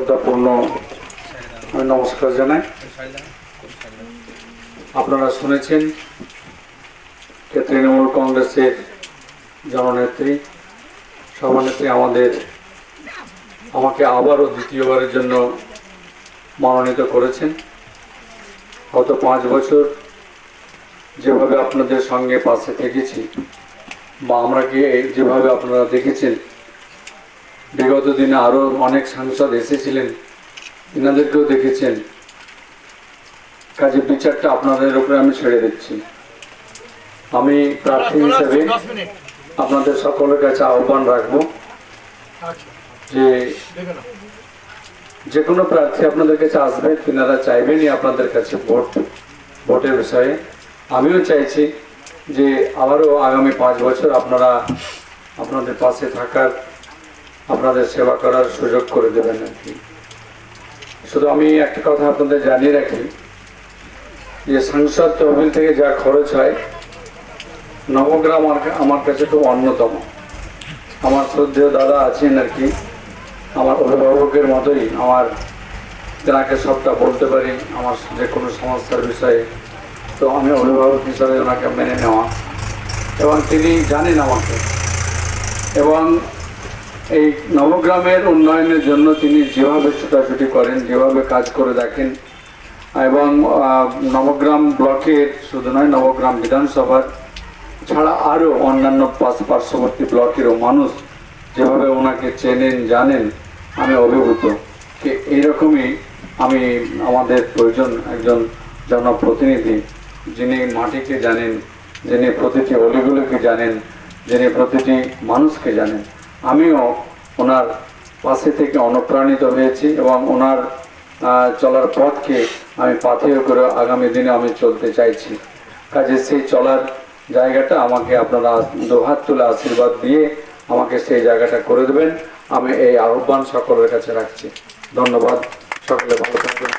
শ্রদ্ধাপূর্ণ আমি নমস্কার জানাই। আপনারা শুনেছেন যে তৃণমূল কংগ্রেসের জননেত্রী সভানেত্রী আমাকে আবারও দ্বিতীয়বারের জন্য মনোনীত করেছেন। গত 5 বছর যেভাবে আপনাদের সঙ্গে পাশে থেকেছি বা আমরাকে যেভাবে আপনারা দেখেছেন, বিগত দিনে আরও অনেক সাংসদ এসেছিলেন, এনাদেরকেও দেখেছেন। কাজে বিচারটা আপনাদের উপরে আমি ছেড়ে দিচ্ছি। আমি প্রার্থী হিসেবে আপনাদের সকলের কাছে আহ্বান রাখবো যে কোনো প্রার্থী আপনাদের কাছে আসবে, তিনারা চাইবেনই আপনাদের কাছে ভোটের বিষয়ে। আমিও চাইছি যে আবারও আগামী 5 বছর আপনারা আপনাদের পাশে থাকার, আপনাদের সেবা করার সুযোগ করে দেবেন আর কি। শুধু আমি একটা কথা আপনাদের জানিয়ে রাখি যে সংসদ তহবিল থেকে যা খরচ হয়, নবগ্রাম আমার কাছে খুব অন্যতম। আমার শ্রদ্ধেয় দাদা আছেন আর কি, আমার অভিভাবকের মতোই। আমার যাকে সবটা বলতে পারি আমার যে কোনো সমস্যার বিষয়ে, তো আমি অভিভাবক হিসাবে ওনাকে মেনে নেওয়া, এবং তিনি জানেন আমাকে। এবং এই নবগ্রামের উন্নয়নের জন্য তিনি যেভাবে ছুটাছুটি করেন, যেভাবে কাজ করে দেখেন, এবং নবগ্রাম ব্লকের শুধু নয়, নবগ্রাম বিধানসভার ছাড়া আরও অন্যান্য পার্শ্ববর্তী ব্লকেরও মানুষ যেভাবে ওনাকে চেনেন, জানেন, আমি অভিভূত। এইরকমই আমাদের প্রয়োজন একজন জনপ্রতিনিধি, যিনি মাটিকে জানেন, যিনি প্রতিটি অলিগুলিকে জানেন, যিনি প্রতিটি মানুষকে জানেন। আমিও ওনার পাশে থেকে অনুপ্রাণিত হয়েছি এবং ওনার চলার পথকে আমি পাথেয় করে আগামী দিনে আমি চলতে চাইছি। কাজে সেই চলার জায়গাটা আমাকে আপনারা দুহাত তুলে আশীর্বাদ দিয়ে আমাকে সেই জায়গাটা করে দেবেন। আমি এই আহ্বান সকলের কাছে রাখছি। ধন্যবাদ। সকলে ভালো থাকবেন।